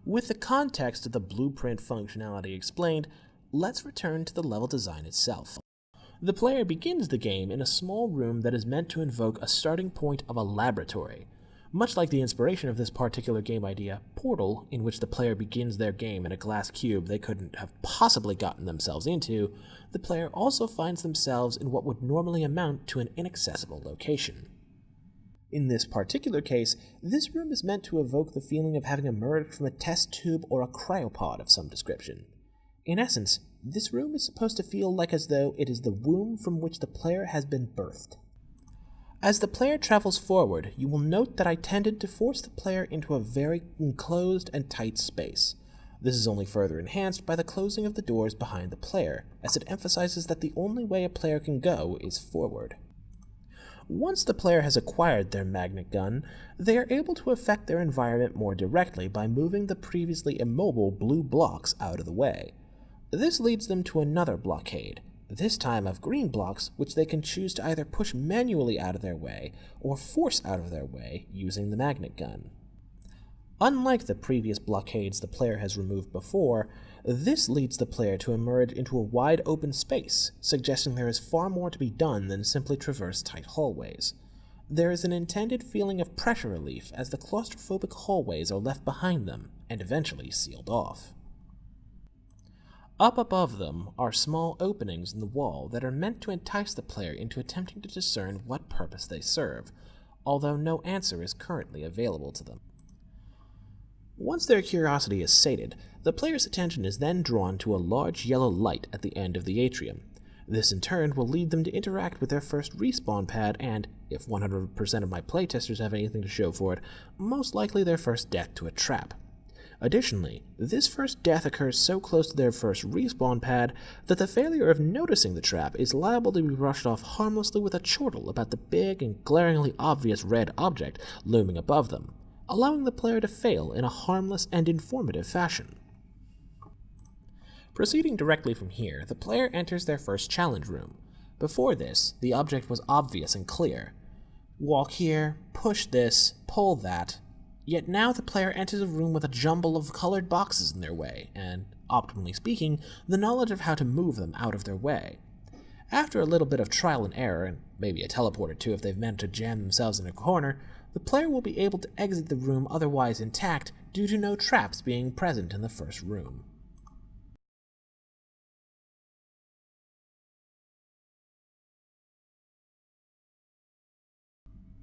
With the context of the blueprint functionality explained, let's return to the level design itself. The player begins the game in a small room that is meant to invoke a starting point of a laboratory. Much like the inspiration of this particular game idea, Portal, in which the player begins their game in a glass cube they couldn't have possibly gotten themselves into, the player also finds themselves in what would normally amount to an inaccessible location. In this particular case, this room is meant to evoke the feeling of having emerged from a test tube or a cryopod of some description. In essence, this room is supposed to feel like as though it is the womb from which the player has been birthed. As the player travels forward, you will note that I tended to force the player into a very enclosed and tight space. This is only further enhanced by the closing of the doors behind the player, as it emphasizes that the only way a player can go is forward. Once the player has acquired their magnet gun, they are able to affect their environment more directly by moving the previously immobile blue blocks out of the way. This leads them to another blockade, this time of green blocks, which they can choose to either push manually out of their way or force out of their way using the magnet gun. Unlike the previous blockades the player has removed before, this leads the player to emerge into a wide open space, suggesting there is far more to be done than simply traverse tight hallways. There is an intended feeling of pressure relief as the claustrophobic hallways are left behind them and eventually sealed off. Up above them are small openings in the wall that are meant to entice the player into attempting to discern what purpose they serve, although no answer is currently available to them. Once their curiosity is sated, the player's attention is then drawn to a large yellow light at the end of the atrium. This in turn will lead them to interact with their first respawn pad and, if 100% of my playtesters have anything to show for it, most likely their first death to a trap. Additionally, this first death occurs so close to their first respawn pad that the failure of noticing the trap is liable to be brushed off harmlessly with a chortle about the big and glaringly obvious red object looming above them, allowing the player to fail in a harmless and informative fashion. Proceeding directly from here, the player enters their first challenge room. Before this, the object was obvious and clear. Walk here, push this, pull that. Yet now the player enters a room with a jumble of colored boxes in their way, and, optimally speaking, the knowledge of how to move them out of their way. After a little bit of trial and error, and maybe a teleport or two if they've managed to jam themselves in a corner, the player will be able to exit the room otherwise intact due to no traps being present in the first room.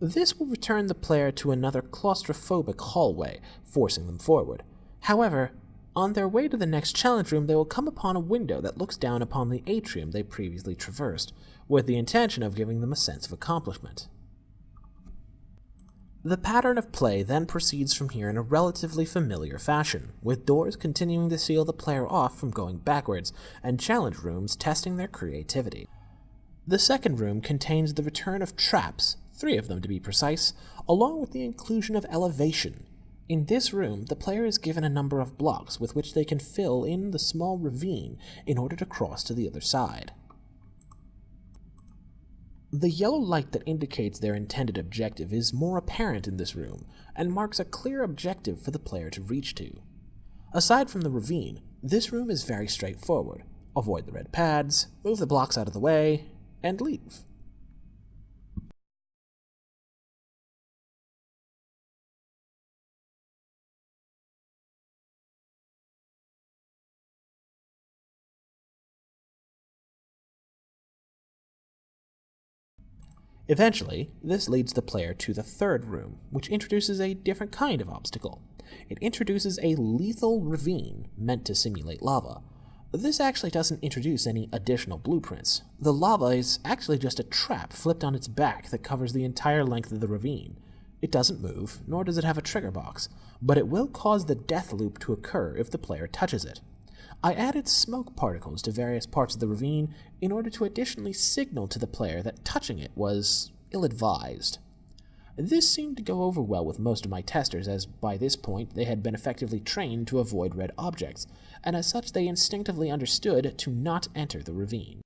This will return the player to another claustrophobic hallway, forcing them forward. However, on their way to the next challenge room, they will come upon a window that looks down upon the atrium they previously traversed, with the intention of giving them a sense of accomplishment. The pattern of play then proceeds from here in a relatively familiar fashion, with doors continuing to seal the player off from going backwards, and challenge rooms testing their creativity. The second room contains the return of traps, 3 of them to be precise, along with the inclusion of elevation. In this room, the player is given a number of blocks with which they can fill in the small ravine in order to cross to the other side. The yellow light that indicates their intended objective is more apparent in this room, and marks a clear objective for the player to reach to. Aside from the ravine, this room is very straightforward. Avoid the red pads, move the blocks out of the way, and leave. Eventually, this leads the player to the third room, which introduces a different kind of obstacle. It introduces a lethal ravine meant to simulate lava. This actually doesn't introduce any additional blueprints. The lava is actually just a trap flipped on its back that covers the entire length of the ravine. It doesn't move, nor does it have a trigger box, but it will cause the death loop to occur if the player touches it. I added smoke particles to various parts of the ravine in order to additionally signal to the player that touching it was ill-advised. This seemed to go over well with most of my testers, as by this point they had been effectively trained to avoid red objects, and as such they instinctively understood to not enter the ravine.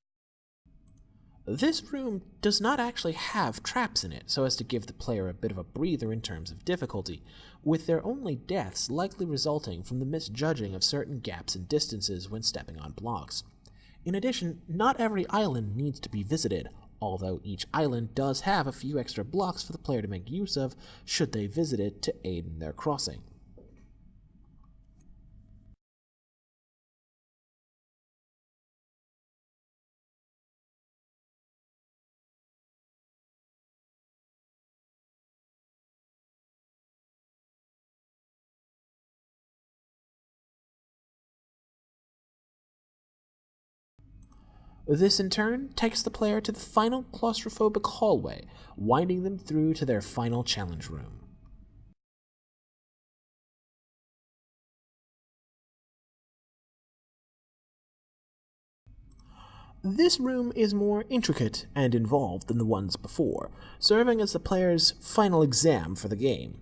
This room does not actually have traps in it, so as to give the player a bit of a breather in terms of difficulty, with their only deaths likely resulting from the misjudging of certain gaps and distances when stepping on blocks. In addition, not every island needs to be visited, although each island does have a few extra blocks for the player to make use of should they visit it to aid in their crossing. This in turn takes the player to the final claustrophobic hallway, winding them through to their final challenge room. This room is more intricate and involved than the ones before, serving as the player's final exam for the game.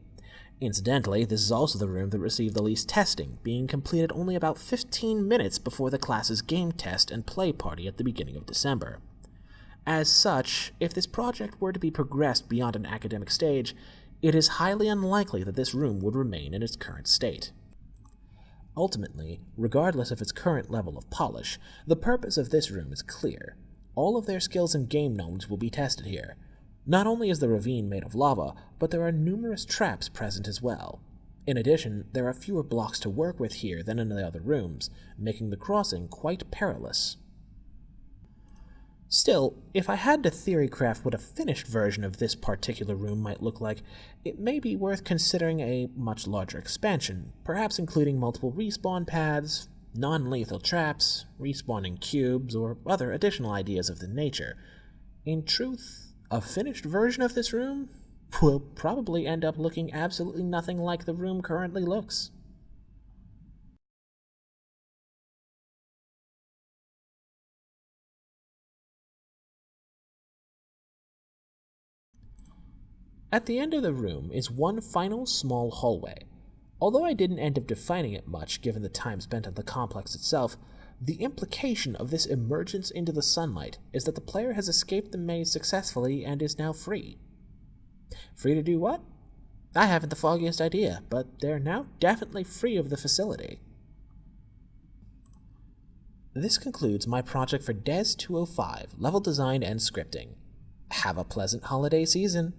Incidentally, this is also the room that received the least testing, being completed only about 15 minutes before the class's game test and play party at the beginning of December. As such, if this project were to be progressed beyond an academic stage, it is highly unlikely that this room would remain in its current state. Ultimately, regardless of its current level of polish, the purpose of this room is clear. All of their skills and game knowledge will be tested here. Not only is the ravine made of lava, but there are numerous traps present as well. In addition, there are fewer blocks to work with here than in the other rooms, making the crossing quite perilous. Still, if I had to theorycraft what a finished version of this particular room might look like, it may be worth considering a much larger expansion, perhaps including multiple respawn paths, non-lethal traps, respawning cubes, or other additional ideas of the nature. In truth, a finished version of this room will probably end up looking absolutely nothing like the room currently looks. At the end of the room is one final small hallway. Although I didn't end up defining it much given the time spent on the complex itself, the implication of this emergence into the sunlight is that the player has escaped the maze successfully and is now free. Free to do what? I haven't the foggiest idea, but they're now definitely free of the facility. This concludes my project for DES 205, level design and scripting. Have a pleasant holiday season!